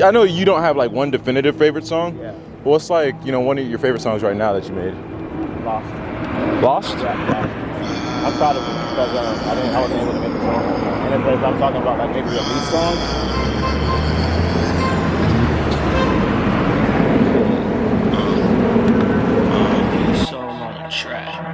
I know you don't have like one definitive favorite song. Yeah. What's like, you know, one of your favorite songs right now that you made? Lost. Lost? Yeah, Lost. I'm proud of it because I wasn't able to make the song. And if I'm talking about like maybe release songs.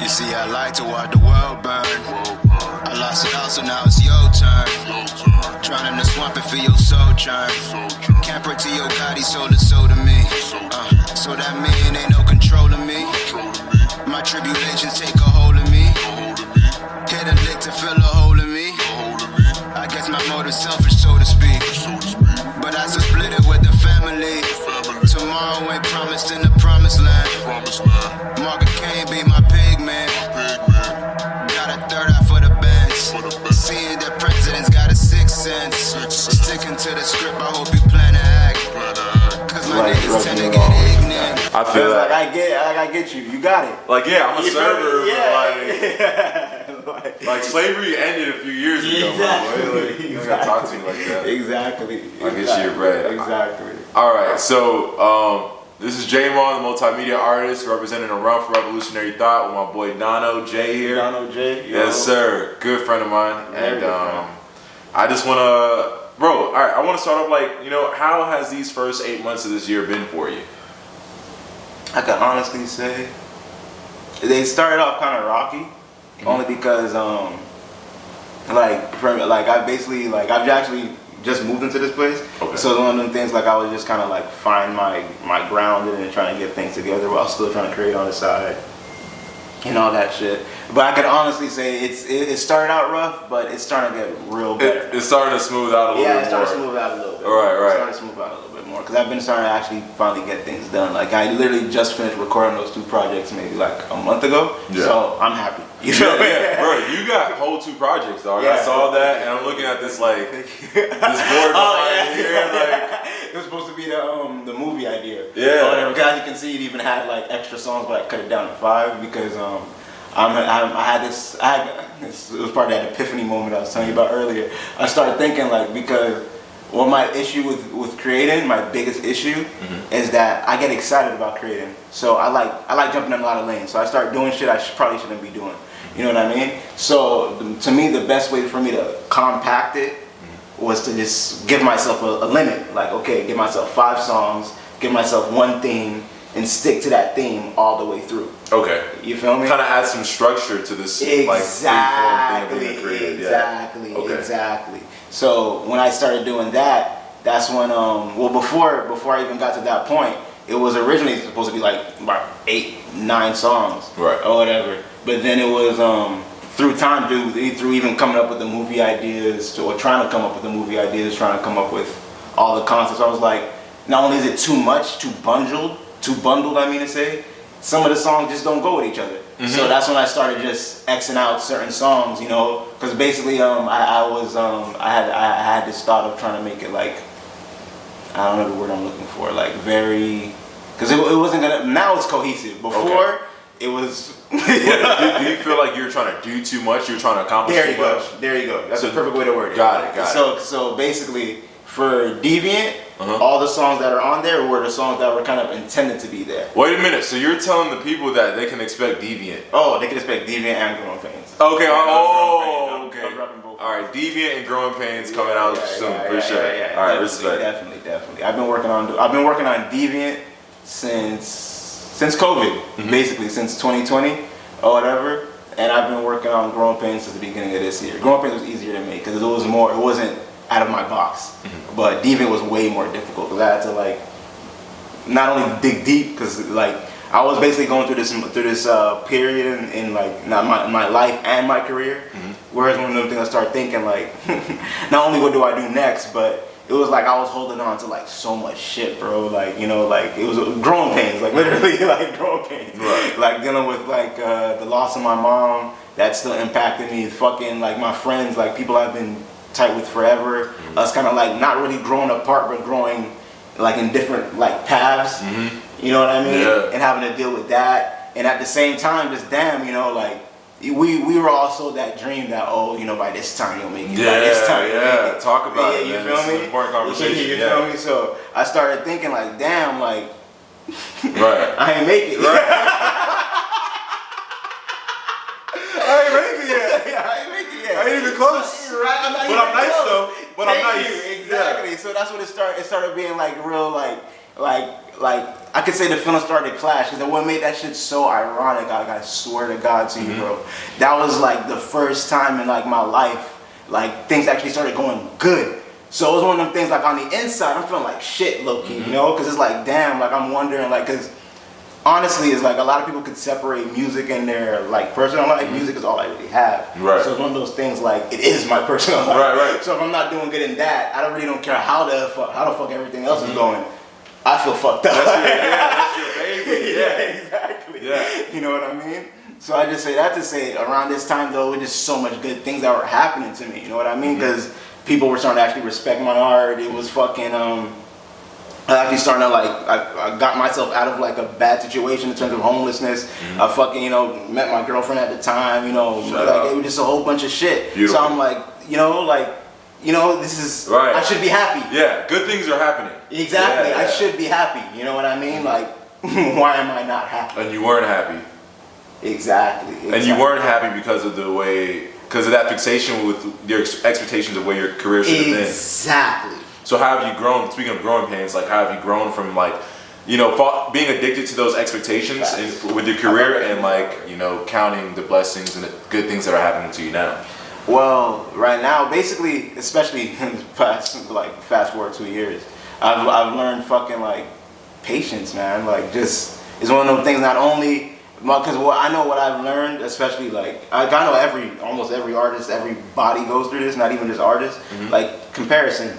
You see, I like to watch the world burn. I lost it all, so now it's your turn. Drowning the swamp and feel your soul churn. Can't pray to your God, he sold his soul to me. So that mean ain't no controlling me. My tribulations take a hold of me. Hit a lick to fill a hole in me. I guess my motive's selfish, so to speak. But I still split it with the family. Tomorrow ain't promised in the promised land. Margaret can't be my pig man. Got a third eye for the bands. Seeing the president's got a sixth sense. Sticking to the script, I hope you plan to act. Cause my niggas tend to get ignorant. I feel like I get you. You got it. Like, yeah, I'm a server, Yeah. but like slavery ended a few years ago, Exactly. bro. Like, you don't gotta talk to me like that. Exactly. I get you your bread. Exactly. All right, so this is J-Mon, the multimedia artist, representing a run for revolutionary thought with my boy Donno J here. Donno J. Yes, sir. Good friend of mine. Very And good friend. I just wanna, bro. All right, I want to start off like, you know, how has these first 8 months of this year been for you? I can honestly say they started off kind of rocky, only because I've actually just moved into this place. Okay. So one of them things like I was just kind of like find my ground and trying to get things together while still trying to create on the side and all that shit. But I could honestly say it started out rough, but it's starting to get real better. It's starting to smooth out a little bit more. Yeah, it's starting to smooth out a little bit. Right. It's starting to smooth out a little bit more because I've been starting to actually finally get things done. Like I literally just finished recording those 2 projects maybe like a month ago. Yeah. So I'm happy. You feel me? Yeah, bro, you got whole 2 projects, dog. Yeah. I saw that, and I'm looking at this like this board behind here, like it was supposed to be the movie idea. Yeah. Whatever. As you can see, it even had like extra songs, but I cut it down to 5 because it was part of that epiphany moment I was telling you about earlier. I started thinking like because my issue with creating, my biggest issue is that I get excited about creating. So I like jumping in a lot of lanes. So I start doing shit I probably shouldn't be doing. You know what I mean? So to me, the best way for me to compact it was to just give myself a limit. Like, okay, give myself 5 songs, give myself 1 theme, and stick to that theme all the way through. okay. You feel me? Kind of add some structure to this Exactly. like free-form thing that you created. Exactly. Yeah. Okay. Exactly. So when I started doing that, that's when before I even got to that point, it was originally supposed to be like about 8, 9 songs, Right. or whatever. But then it was through time, through even coming up with the movie ideas, or trying to come up with the movie ideas, trying to come up with all the concepts. I was like, not only is it too much, too bundled, I mean to say, some of the songs just don't go with each other. So that's when I started just Xing out certain songs, you know, because basically I had this thought of trying to make it like, I don't know the word I'm looking for, like very, because it wasn't gonna, now it's cohesive. Before, it was. Do you feel like you're trying to do too much? You're trying to accomplish too much? There you go. That's the perfect way to word it. Got it. So basically, for Deviant, all the songs that are on there were the songs that were kind of intended to be there. Wait a minute. So you're telling the people that they can expect Deviant? Oh, they can expect Deviant and Growing Pains. Okay. Okay. All right. Deviant and Growing Pains coming out soon for sure. Yeah, all right. Definitely. I've been working on Deviant since COVID, basically since 2020 or whatever. And I've been working on Growing Pains since the beginning of this year. Growing Pains was easier to make because it wasn't out of my box. But Deviant was way more difficult because I had to like not only dig deep because like I was basically going through this period in like my life and my career. Whereas one of them things I started thinking like not only what do I do next, but it was like I was holding on to like so much shit, bro. Like, you know, like it was growing pains, like literally like growing pains. Right. Like dealing with like the loss of my mom, that still impacted me. Fucking like my friends, like people I've been tight with forever. Us kind of like not really growing apart, but growing like in different like paths. You know what I mean? Yeah. And having to deal with that, and at the same time, just damn, you know, like we were also that dream that, oh, you know, by this time you'll make it. Yeah, by this time you'll make it. Talk about it, you man. feel This me? is an important conversation. You feel me? So I started thinking like, damn, like, Right. I ain't make it. Right. I ain't make it yet. I ain't make it yet. I ain't even close. Right? But I'm nice though. But I'm Thank nice. you. Exactly. Yeah. So that's what it started. It started being like real, like I could say the feelings started to clash. Because what made that shit so ironic, I swear to God to you, bro. That was like the first time in like my life, like things actually started going good. So it was one of them things like on the inside, I'm feeling like shit, low key, you know? Because it's like, damn, like I'm wondering, like, because honestly, it's like a lot of people could separate music and their like personal life. Music is all I really have. Right. So it's one of those things like it is my personal life. Right. So if I'm not doing good in that, I really don't care how the fuck everything else is going. I feel fucked up. That's your baby. Yeah. Exactly. Yeah. You know what I mean? So I just say that to say around this time though, it was just so much good things that were happening to me. You know what I mean? Because people were starting to actually respect my art. It was fucking I actually starting to like, I got myself out of like a bad situation in terms of homelessness. I fucking, you know, met my girlfriend at the time, you know, like it was just a whole bunch of shit. Beautiful. So I'm like, this is, Right. I should be happy. Yeah. Good things are happening. Exactly, Yeah. I should be happy. You know what I mean? Like, why am I not happy? And you weren't happy. Exactly. And you weren't happy because of that fixation with your expectations of where your career should have been. Exactly. So how have you grown? Speaking of growing pains, like how have you grown from like, you know, being addicted to those expectations with your career and like, you know, counting the blessings and the good things that are happening to you now? Well, right now, basically, especially in the past, like fast forward 2 years, I've learned fucking like patience, man. Like just, it's one of those things. Not only because I know what I've learned, especially like I know almost every artist, everybody goes through this. Not even just artists. Like comparison.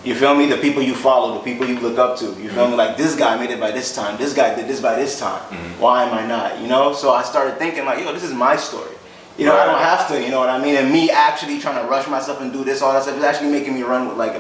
You feel me? The people you follow, the people you look up to. You feel me? Like this guy made it by this time. This guy did this by this time. Why am I not? You know? So I started thinking like, yo, this is my story. You know, I don't have to. You know what I mean? And me actually trying to rush myself and do this, all that stuff is actually making me run with like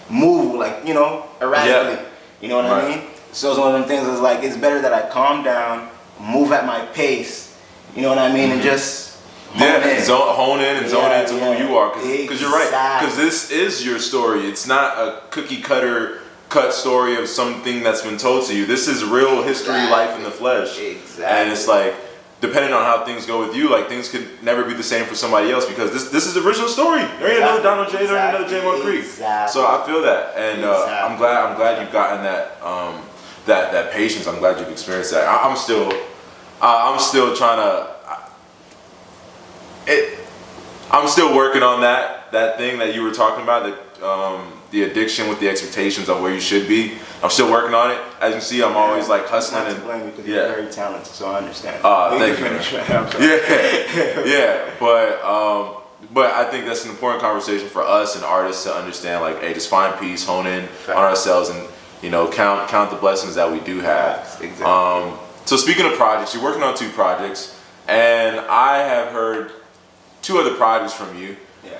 move like, you know, erratically. Yeah. You know what I mean? So it's one of them things. It's like it's better that I calm down, move at my pace. You know what I mean? And just hone in and zone into who you are, because you're right. Exactly. Because this is your story. It's not a cookie cut story of something that's been told to you. This is real history, life in the flesh. Exactly. And it's like, depending on how things go with you, like things could never be the same for somebody else because this is the original story. There ain't another Donno J, there ain't another J Mo Creek. Exactly. So I feel that, and I'm glad you've gotten that that patience. I'm glad you've experienced that. I'm still trying to. I'm still working on that thing that you were talking about, the addiction with the expectations of where you should be. I'm still working on it. As you can see, I'm always like hustling. Not to blame you because you're very talented, so I understand. Thank you. Yeah. But I think that's an important conversation for us and artists to understand. Like, hey, just find peace, hone in on ourselves, and you know, count the blessings that we do have. Exactly. So speaking of projects, you're working on 2 projects, and I have heard 2 other projects from you,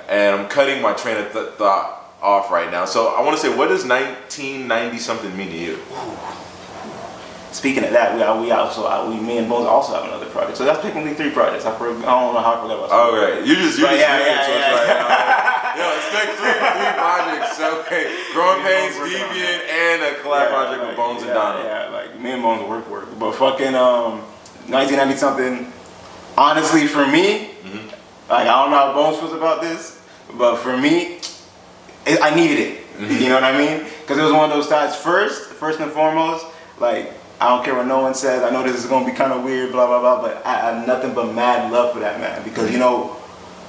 and I'm cutting my train of thought off right now. So I want to say, what does 1990 something mean to you? Speaking of that, me and Bones also have another project. So that's technically 3 projects. I don't know how I forgot about that. Oh, right. You're just right, Yo, expect 3 projects. So, okay, Growing Pains, Deviant, and a collab project with Bones and Donno. Yeah, like me and Bones work. But fucking 1990 something, honestly for me, like I don't know how Bones feels about this, but for me, I needed it. You know what I mean? Because it was one of those times. First and foremost, like I don't care what no one says. I know this is gonna be kind of weird, blah blah blah, but I have nothing but mad love for that man. Because you know,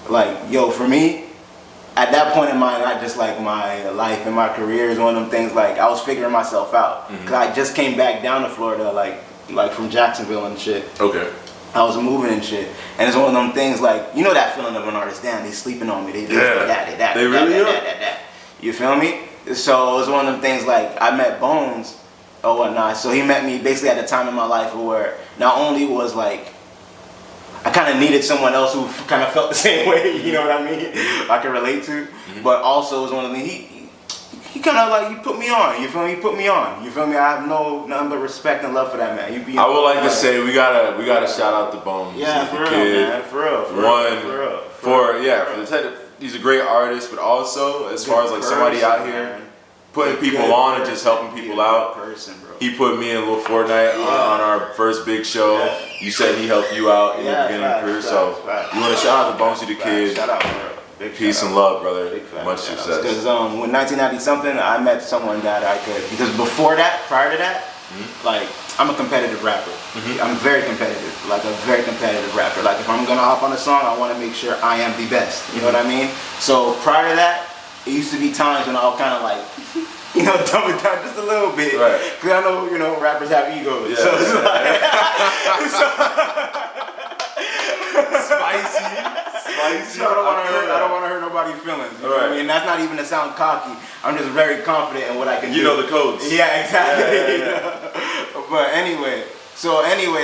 like for me, at that point in my not just like my life and my career is one of them things. Like I was figuring myself out because I just came back down to Florida, like from Jacksonville and shit. Okay. I was moving and shit, and it's one of them things like, you know that feeling of an artist, damn, they sleeping on me, they that. You feel me? So it was one of them things like, I met Bones or whatnot, so he met me basically at a time in my life where not only was like, I kind of needed someone else who kind of felt the same way, you know what I mean, I can relate to, but also it was one of the, he kind of like, you put me on. You feel me? You put me on. You feel me? I have nothing but respect and love for that man. I would like to say we gotta shout out the Bones. Yeah, for real, man. For real. For the type of, he's a great artist, but also as far as like somebody out here putting people on and just helping people out. He put me in a little Fortnite on our first big show. Yeah. You said he helped you out in the beginning of your career, so you want to shout out to Bonesy the Kid. Shout out, bro. Peace and love, brother. Much success. Because when 1990 something, I met someone that I could, because before that, prior to that, like, I'm a competitive rapper. I'm very competitive, like a very competitive rapper. Like if I'm gonna hop on a song, I want to make sure I am the best. You know what I mean? So prior to that, it used to be times when I would kind of like, you know, dumb it down just a little bit. Right. Because I know, you know, rappers have egos. Yeah, so it's like, spicy. So I don't want to hurt nobody's feelings. You know what I mean? That's not even to sound cocky. I'm just very confident in what I can do. You know the codes. Yeah, exactly. Yeah. But anyway,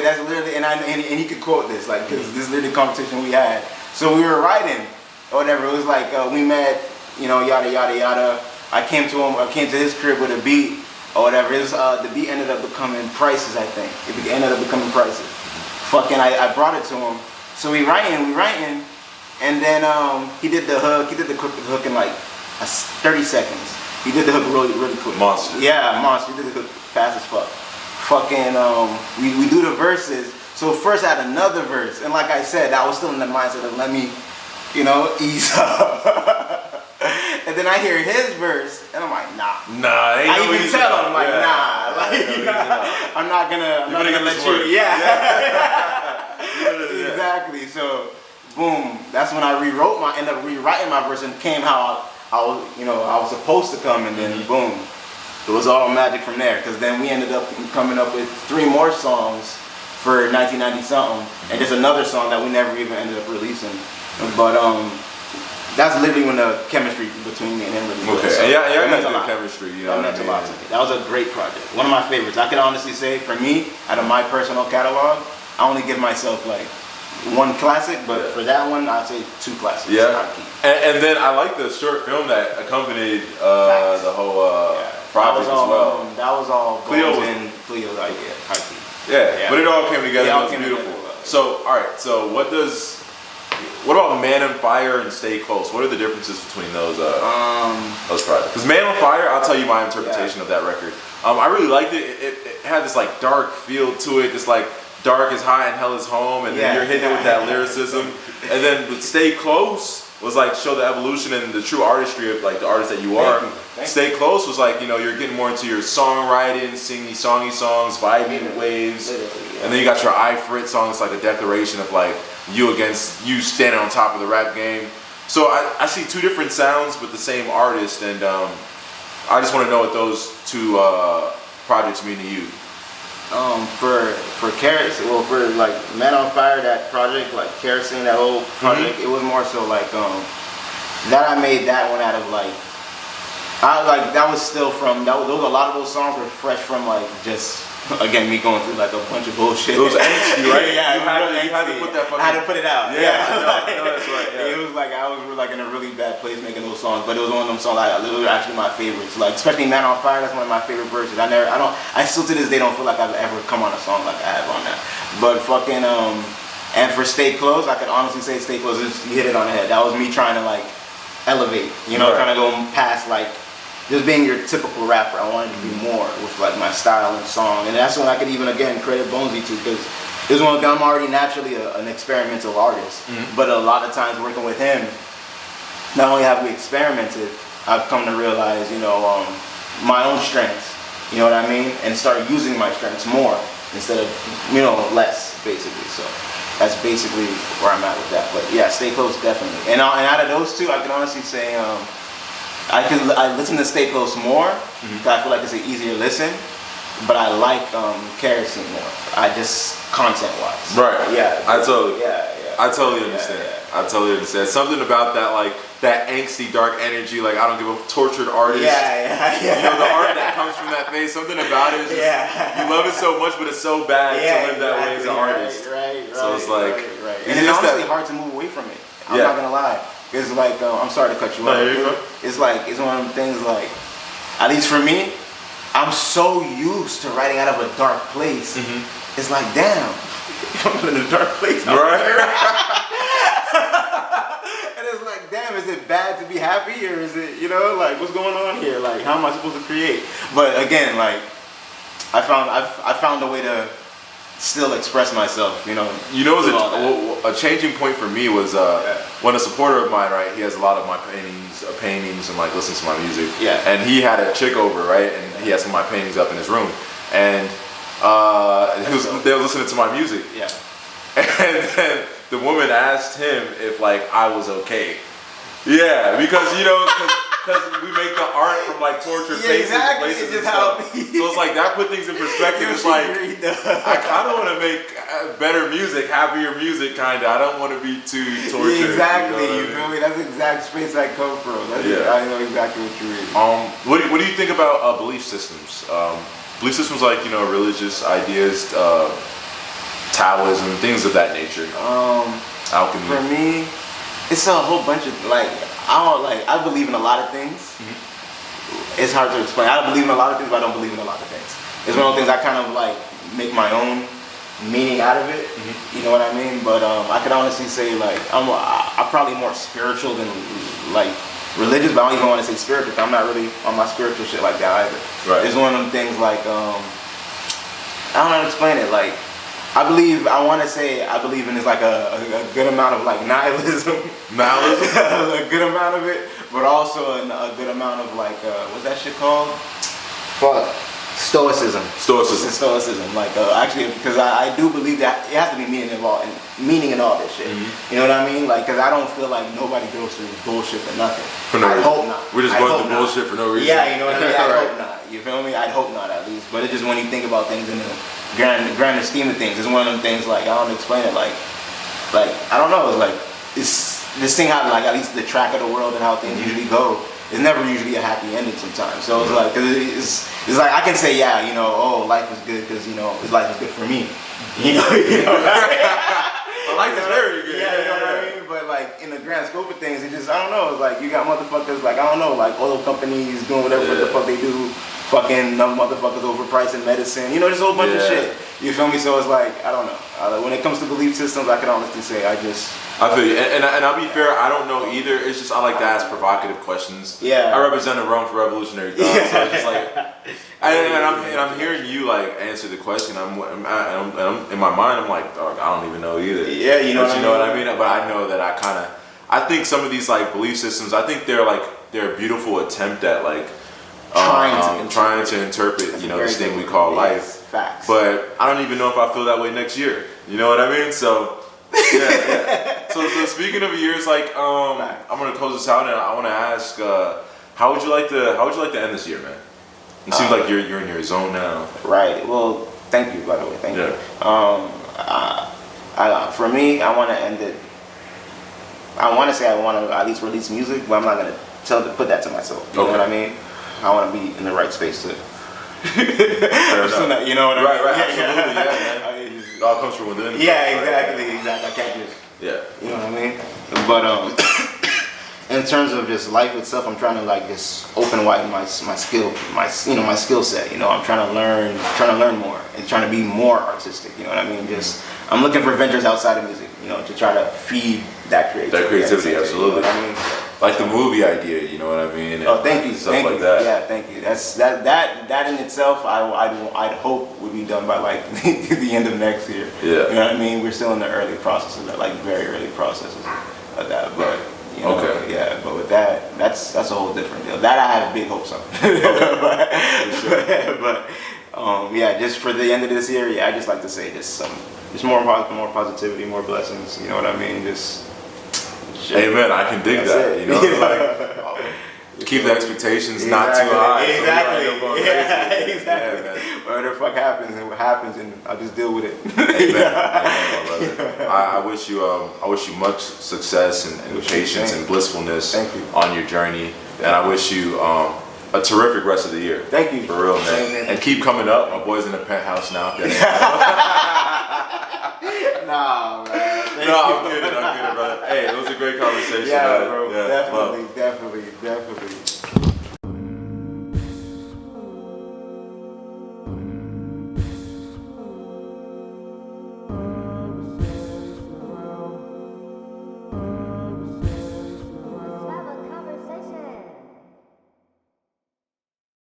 that's literally, and he could quote this, like, because this is literally the conversation we had. So we were writing, or whatever. It was like we met, you know, yada yada yada. I came to his crib with a beat, or whatever. It was, the beat ended up becoming Prices, I think. It ended up becoming Prices. Fucking, I brought it to him. So we writing, and then he did the hook. He did the hook in like 30 seconds. He did the hook really quick. Monster. Yeah, monster. He did the hook fast as fuck. Fucking, we do the verses. So first I had another verse, and like I said, I was still in the mindset of let me, you know, ease up. And then I hear his verse, and I'm like, nah. Nah, I even tell him, like, nah. I'm not gonna let you. Yeah. Exactly. So, boom. That's when I ended up rewriting my verse, and came how I was supposed to come, and then boom, it was all magic from there. Because then we ended up coming up with 3 more songs for 1990 something, and there's another song that we never even ended up releasing. But that's literally when the chemistry between me and him really was. Okay, so yeah, I meant the chemistry, you know. That meant a lot to me. That was a great project. One of my favorites. I can honestly say, for me, out of my personal catalog, I only give myself like 1 classic, but for that one, I'd say 2 classics. Yeah. And then I like the short film that accompanied the whole project as well. That was all Cleo's idea. Yeah, but it all came together. It was beautiful. So, all right. So, what about Man on Fire and Stay Close? What are the differences between those projects? Because Man on Fire, I'll tell you my interpretation of that record. I really liked it. It had this like dark feel to it. This like dark is high and hell is home, and then you're hitting it with that lyricism. And then with Stay Close was like show the evolution and the true artistry of like the artist that you are. Stay Close was like, you know, you're getting more into your songwriting, singing songy songs, vibing waves, and then you got your I For It song. It's like a declaration of like you standing on top of the rap game. So I see 2 different sounds with the same artist, and I just want to know what those 2 projects mean to you. For Kerosene, well, for like Man on Fire, that project, like Kerosene, that whole project, it was more so like that I made that one out of like, that was still from, a lot of those songs were fresh from like just, again, me going through like a bunch of bullshit. It was angsty, right? Yeah, you had to put that fucking... I had to put it out. Yeah, no, that's right. Yeah. It was like I was like in a really bad place making those songs, but it was one of them songs like those are actually my favorites. Like especially Man on Fire, that's one of my favorite verses. I still to this day don't feel like I've ever come on a song like I have on that. But fucking and for Stay Close, I could honestly say Stay Close, you hit it on the head. That was me trying to like elevate, you know, trying to go past like just being your typical rapper. I wanted to be more with like my style and song, and that's when I could even again credit Bonesy to, because I'm already naturally an experimental artist, but a lot of times working with him, not only have we experimented, I've come to realize, you know, my own strengths, you know what I mean, and start using my strengths more instead of, you know, less basically. So that's basically where I'm at with that. But yeah, Stay Close definitely. And out of those 2, I can honestly say. I listen to Stay Close more because I feel like it's an easier listen, but I like Kerosene more. I just content-wise. Right. Yeah. I totally understand. I totally understand. Something about that, like that angsty, dark energy. Like I don't give a tortured artist. Yeah. You know, the art that comes from that face. Something about it is just, you love it so much, but it's so bad to live that way as an artist. Right. So it's like, and it's honestly hard to move away from it. I'm not gonna lie. It's like, I'm sorry to cut you off. It's like, it's one of them things like, at least for me, I'm so used to writing out of a dark place. It's like, damn, I'm in a dark place. Right. And it's like, damn, is it bad to be happy, or is it, you know, like, what's going on here? Like, how am I supposed to create? But again, like, I found a way to still express myself, you know. You know, a changing point for me was when a supporter of mine, right? He has a lot of my paintings, and like listens to my music. Yeah. And he had a chick over, right? And he had some of my paintings up in his room, and they were listening to my music. Yeah. And then the woman asked him if like I was okay. Yeah, because you know, because we make the art from like tortured faces, places and stuff. So it's like that put things in perspective. It's like I kind of want to make better music, happier music, kind of. I don't want to be too tortured. Exactly, you feel me? That's the exact space I come from. I know exactly what you mean. What do you think about belief systems? Belief systems like, you know, religious ideas, Taoism, things of that nature. Alchemy. For me, it's a whole bunch of I believe in a lot of things. It's hard to explain. I believe in a lot of things, but I don't believe in a lot of things. It's one of those things I kind of like make my own meaning out of it. You know what I mean? But I could honestly say like I'm probably more spiritual than like religious, but I don't even want to say spiritual. I'm not really on my spiritual shit like that either. Right. It's one of them things like I don't know how to explain it. Like I believe in is like a good amount of like nihilism. A good amount of it, but also a good amount of like what's that shit called? Fuck. Stoicism. Like actually, because I do believe that it has to be meaning in all this shit. You know what I mean? Like, because I don't feel like nobody goes through bullshit for nothing. I hope not. We're just going through bullshit for no reason. Yeah, you know what I mean? I hope not. You feel me? I'd hope not, at least. But it's just when you think about things in the grand scheme of things, it's one of them things like I don't explain it. Like I don't know. It's like it's this thing how like at least the track of the world and how things usually go. It's never usually a happy ending sometimes. So it's like, it's like I can say, yeah, you know, oh, life is good because, you know, life is good for me. You know life is very good. Yeah, you know what I mean? But like in the grand scope of things, it just, I don't know, it's like you got motherfuckers like, I don't know, like oil companies doing whatever the fuck they do, fucking motherfuckers overpricing medicine, you know, just a whole bunch of shit. You feel me? So it's like, I don't know. When it comes to belief systems, I can honestly say I feel you, and I'll be fair. I don't know either. It's just I like to ask provocative questions. Yeah. I represent a realm for revolutionary thought, so it's just like, and I'm hearing you like answer the question. I'm in my mind. I'm like, dog, I don't even know either. Yeah, you know what I mean. But I know that I think some of these like belief systems. I think they're a beautiful attempt at like trying to interpret you know this thing we call life. Facts. But I don't even know if I feel that way next year. You know what I mean? So. Yeah. So speaking of years, like I'm gonna close this out, and I want to ask, how would you like to end this year, man? It seems like you're in your zone now. Right. Well, thank you, by the way. Thank you. For me, I want to end it. I want to say I want to at least release music, but I'm not gonna put that to myself. You know what I mean? I want to be in the right space to. You know what I mean? Right. Absolutely. Yeah, man. It all comes from within. Yeah, exactly. I can't just. Yeah. You know what I mean? But in terms of just life itself, I'm trying to like just open widen my skill set. You know, I'm trying to learn more and trying to be more artistic. You know what I mean? Just I'm looking for ventures outside of music. You know, to try to feed that creativity. Absolutely. You know what I mean? Like the movie idea, you know what I mean? Oh, thank you. Stuff like that. Yeah, thank you. That in itself, I'd hope would be done by like the end of next year. Yeah. You know what I mean? We're still in the early processes, like very early processes of that. But you know, okay. Yeah. But with that, that's a whole different deal. That I have big hopes on. but yeah, just for the end of this year, yeah, I just like to say just more positivity, more blessings. You know what I mean? Amen. I can dig that. You know, like keep the expectations not too high. Exactly. So Exactly. Yeah, whatever the fuck happens, and what happens, and I'll just deal with it. Amen. I wish you much success and patience and blissfulness on your journey, and I wish you a terrific rest of the year. Thank you. For real, man. And keep coming up. My boy's in the penthouse now. Nah, man. I'm kidding, brother. Hey, it was a great conversation. Yeah, man. bro. Yeah, Definitely.